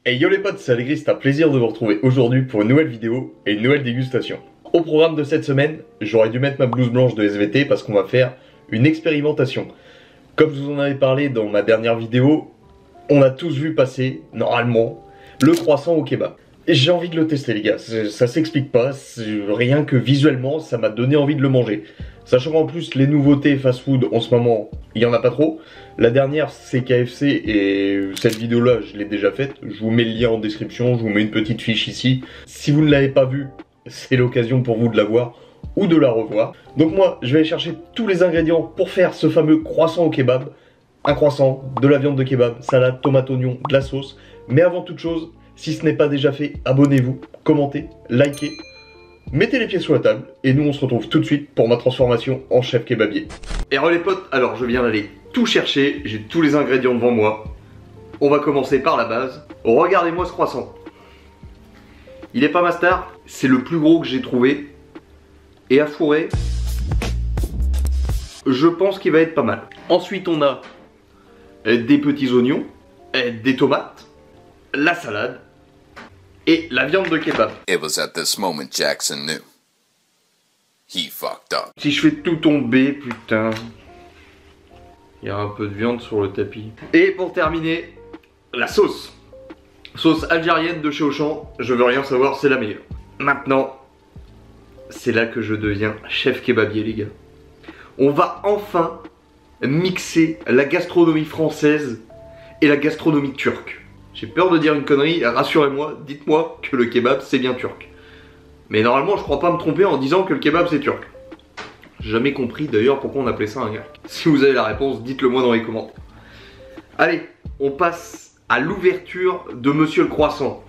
Hey yo les potes, c'est Allegri, c'est un plaisir de vous retrouver aujourd'hui pour une nouvelle vidéo et une nouvelle dégustation. Au programme de cette semaine, j'aurais dû mettre ma blouse blanche de SVT parce qu'on va faire une expérimentation. Comme je vous en avais parlé dans ma dernière vidéo, on a tous vu passer, normalement, le croissant au kebab. Et j'ai envie de le tester les gars, ça s'explique pas, rien que visuellement ça m'a donné envie de le manger. Sachant qu'en plus les nouveautés fast-food en ce moment, il y en a pas trop. La dernière c'est KFC et cette vidéo là je l'ai déjà faite. Je vous mets le lien en description, je vous mets une petite fiche ici. Si vous ne l'avez pas vue, c'est l'occasion pour vous de la voir ou de la revoir. Donc moi je vais aller chercher tous les ingrédients pour faire ce fameux croissant au kebab. Un croissant, de la viande de kebab, salade, tomate, oignon, de la sauce. Mais avant toute chose, si ce n'est pas déjà fait, abonnez-vous, commentez, likez, mettez les pieds sur la table et nous on se retrouve tout de suite pour ma transformation en chef kebabier. Et alors les potes, alors je viens d'aller tout chercher, j'ai tous les ingrédients devant moi. On va commencer par la base. Regardez-moi ce croissant. Il est pas master, c'est le plus gros que j'ai trouvé. Et à fourrer, je pense qu'il va être pas mal. Ensuite on a des petits oignons, des tomates, la salade et la viande de kebab. It was at this moment Jackson knew. He fucked up. Si je fais tout tomber, putain. Il y a un peu de viande sur le tapis. Et pour terminer, la sauce. Sauce algérienne de chez Auchan, je veux rien savoir, c'est la meilleure. Maintenant, c'est là que je deviens chef kebabier les gars. On va enfin mixer la gastronomie française et la gastronomie turque. J'ai peur de dire une connerie, rassurez-moi, dites-moi que le kebab c'est bien turc. Mais normalement je crois pas me tromper en disant que le kebab c'est turc. J'ai jamais compris d'ailleurs pourquoi on appelait ça un grec. Si vous avez la réponse, dites-le moi dans les commentaires. Allez, on passe à l'ouverture de Monsieur le Croissant.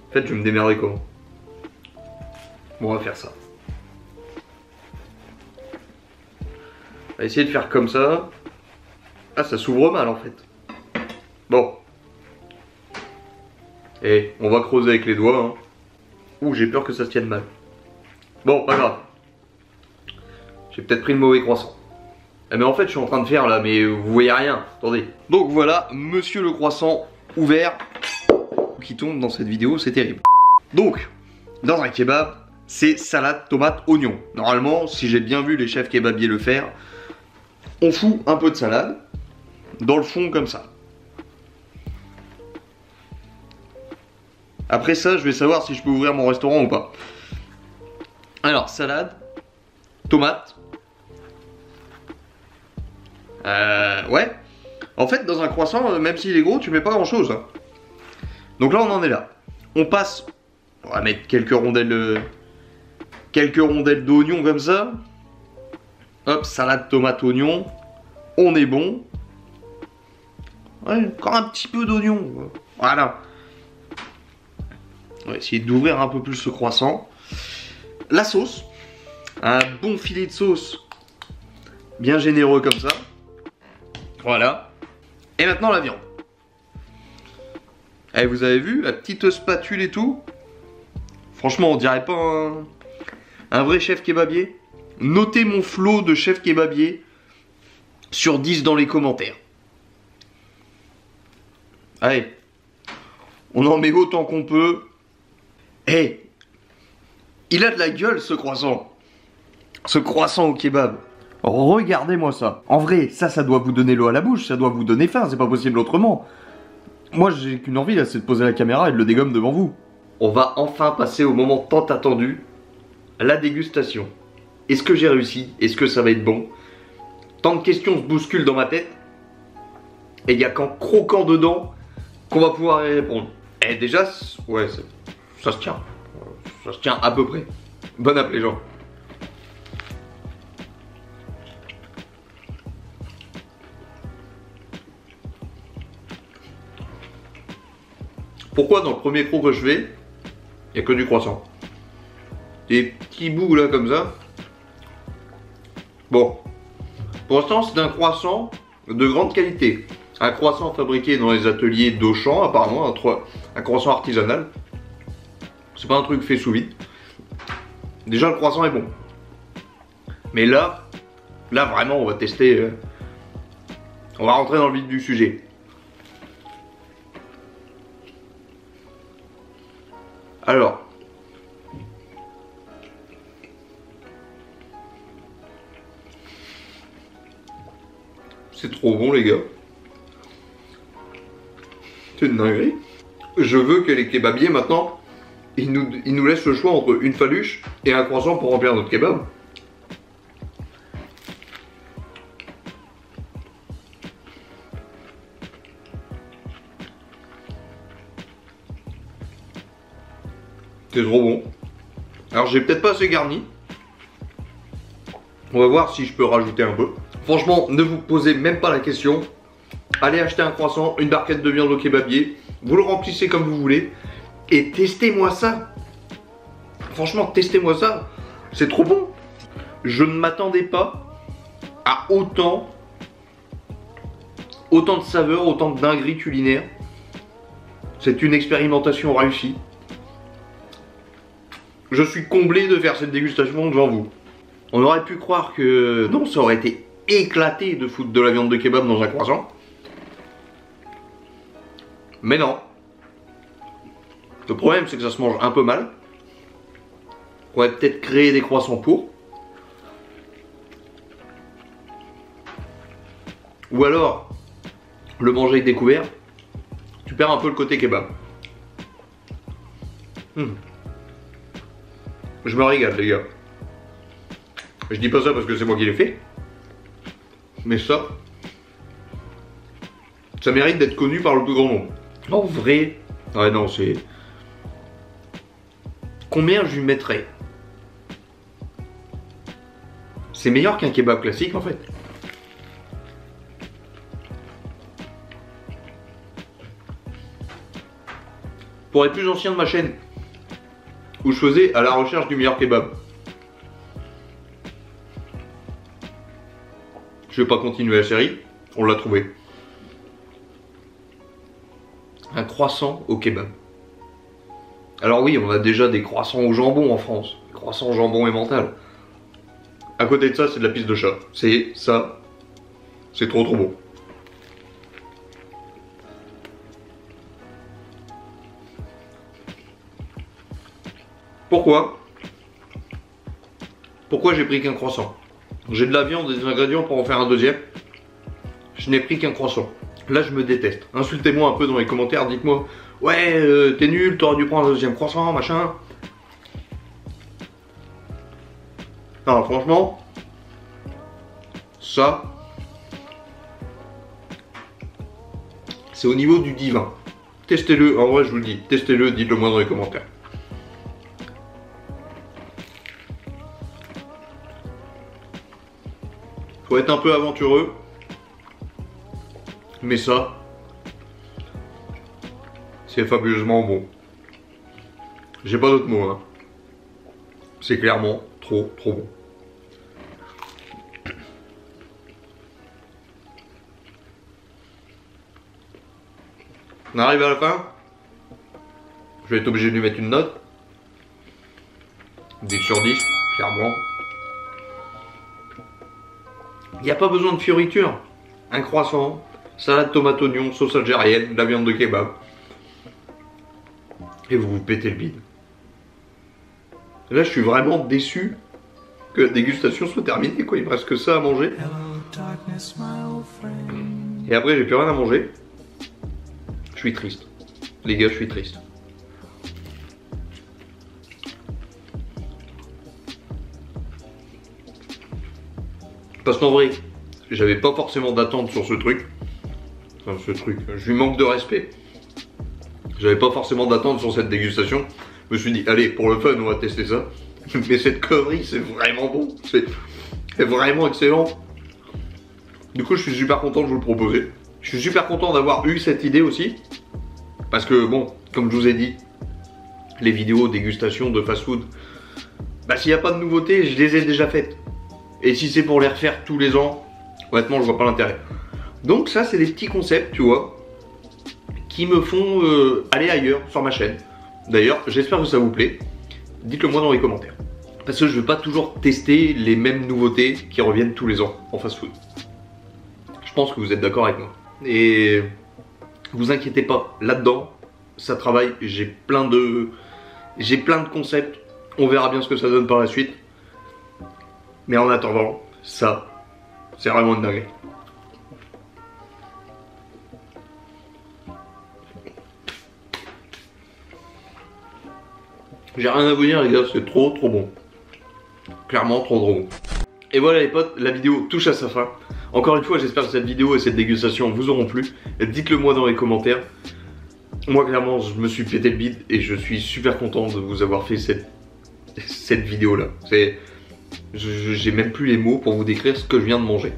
En fait je vais me démerder comment. Bon, on va faire ça. On va essayer de faire comme ça. Ah, ça s'ouvre mal en fait. Bon. Et on va creuser avec les doigts. Hein. Ouh, j'ai peur que ça se tienne mal. Bon, pas grave. J'ai peut-être pris le mauvais croissant. Mais en fait, je suis en train de faire là, mais vous voyez rien. Attendez. Donc voilà, Monsieur le Croissant ouvert. Qui tombe dans cette vidéo, c'est terrible. Donc, dans un kebab, c'est salade, tomate, oignon. Normalement, si j'ai bien vu les chefs kebabiers le faire, on fout un peu de salade dans le fond comme ça. Après ça, je vais savoir si je peux ouvrir mon restaurant ou pas. Alors, salade, tomate. Ouais. En fait, dans un croissant, même s'il est gros, tu mets pas grand chose. Hein. Donc là, on en est là. On passe. On va mettre quelques rondelles d'oignon comme ça. Hop, salade, tomate, oignon. On est bon. Ouais, encore un petit peu d'oignon. Voilà. On va essayer d'ouvrir un peu plus ce croissant. La sauce. Un bon filet de sauce. Bien généreux comme ça. Voilà. Et maintenant la viande. Et vous avez vu la petite spatule et tout. Franchement on dirait pas un vrai chef kebabier. Notez mon flot de chef kebabier sur 10 dans les commentaires. Allez. On en met autant qu'on peut. Hey, il a de la gueule ce croissant. Ce croissant au kebab. Regardez-moi ça. En vrai, ça doit vous donner l'eau à la bouche, ça doit vous donner faim, c'est pas possible autrement. Moi j'ai qu'une envie là, c'est de poser la caméra et de le dégommer devant vous. On va enfin passer au moment tant attendu, la dégustation. Est-ce que j'ai réussi? Est-ce que ça va être bon? Tant de questions se bousculent dans ma tête. Et il n'y a qu'en croquant dedans qu'on va pouvoir y répondre. Et déjà, ouais, ça se tient. Ça se tient à peu près. Bon app les gens. Pourquoi dans le premier croc que je fais, il n'y a que du croissant? Des petits bouts là comme ça. Bon. Pour l'instant c'est un croissant de grande qualité. Un croissant fabriqué dans les ateliers d'Auchan apparemment. Un croissant artisanal. C'est pas un truc fait sous vide. Déjà le croissant est bon. Mais là vraiment on va tester. On va rentrer dans le vif du sujet. Alors, c'est trop bon les gars. C'est une dinguerie. Je veux que les kebabiers maintenant, ils nous laissent le choix entre une faluche et un croissant pour remplir notre kebab. C'est trop bon. Alors j'ai peut-être pas assez garni. On va voir si je peux rajouter un peu. Franchement, ne vous posez même pas la question. Allez acheter un croissant, une barquette de viande au kebabier. Vous le remplissez comme vous voulez. Et testez-moi ça. Franchement, testez-moi ça. C'est trop bon. Je ne m'attendais pas à autant de saveurs, autant de dingueries culinaires. C'est une expérimentation réussie. Je suis comblé de faire cette dégustation devant vous. On aurait pu croire que non, ça aurait été éclaté de foutre de la viande de kebab dans un croissant. Mais non. Le problème, c'est que ça se mange un peu mal. On va peut-être créer des croissants pour. Ou alors, le manger avec des couverts, tu perds un peu le côté kebab. Je me régale les gars. Je dis pas ça parce que c'est moi qui l'ai fait. Mais ça mérite d'être connu par le plus grand nombre. En vrai, ouais non c'est... Combien je lui mettrais? C'est meilleur qu'un kebab classique en fait. Pour les plus anciens de ma chaîne, où je faisais à la recherche du meilleur kebab. Je vais pas continuer la série, on l'a trouvé. Un croissant au kebab. Alors oui, on a déjà des croissants au jambon en France. Des croissants au jambon emmental. À côté de ça, c'est de la pisse de chat. C'est ça. C'est trop bon. Pourquoi j'ai pris qu'un croissant? J'ai de la viande et des ingrédients pour en faire un deuxième. Je n'ai pris qu'un croissant. Là, je me déteste. Insultez-moi un peu dans les commentaires. Dites-moi, ouais, t'es nul, t'aurais dû prendre un deuxième croissant, machin. Non, franchement, ça, c'est au niveau du divin. Testez-le, en vrai, je vous le dis. Testez-le, dites-le moi dans les commentaires. Faut être un peu aventureux. Mais ça, c'est fabuleusement bon. J'ai pas d'autres mots, hein. C'est clairement trop bon. On arrive à la fin. Je vais être obligé de lui mettre une note. 10 sur 10, clairement. Il n'y a pas besoin de fioritures. Un croissant, salade tomate oignon, sauce algérienne, de la viande de kebab. Et vous vous pétez le bide. Là, je suis vraiment déçu que la dégustation soit terminée, quoi. Il me reste que ça à manger. Et après, j'ai plus rien à manger. Je suis triste. Les gars, je suis triste. Parce qu'en vrai, j'avais pas forcément d'attente sur ce truc. Enfin, je lui manque de respect. J'avais pas forcément d'attente sur cette dégustation. Je me suis dit, allez, pour le fun, on va tester ça. Mais cette connerie, c'est vraiment bon. C'est vraiment excellent. Du coup, je suis super content de vous le proposer. Je suis super content d'avoir eu cette idée aussi. Parce que, bon, comme je vous ai dit, les vidéos dégustation de fast-food, bah s'il n'y a pas de nouveautés, je les ai déjà faites. Et si c'est pour les refaire tous les ans, honnêtement, je vois pas l'intérêt. Donc ça, c'est des petits concepts, tu vois, qui me font aller ailleurs sur ma chaîne. D'ailleurs, j'espère que ça vous plaît. Dites-le moi dans les commentaires. Parce que je veux pas toujours tester les mêmes nouveautés qui reviennent tous les ans en fast-food. Je pense que vous êtes d'accord avec moi. Et vous inquiétez pas, là-dedans, ça travaille. J'ai plein de J'ai plein de concepts, on verra bien ce que ça donne par la suite. Mais en attendant, ça, c'est vraiment une dinguerie. J'ai rien à vous dire les gars, c'est trop bon. Clairement trop bon. Et voilà les potes, la vidéo touche à sa fin. Encore une fois, j'espère que cette vidéo et cette dégustation vous auront plu. Dites-le moi dans les commentaires. Moi clairement, je me suis pété le bide et je suis super content de vous avoir fait cette vidéo là. J'ai même plus les mots pour vous décrire ce que je viens de manger.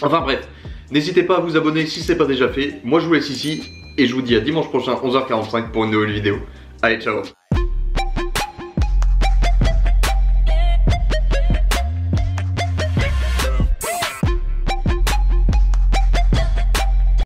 Enfin bref, n'hésitez pas à vous abonner si ce n'est pas déjà fait. Moi je vous laisse ici et je vous dis à dimanche prochain 11h45 pour une nouvelle vidéo. Allez, ciao.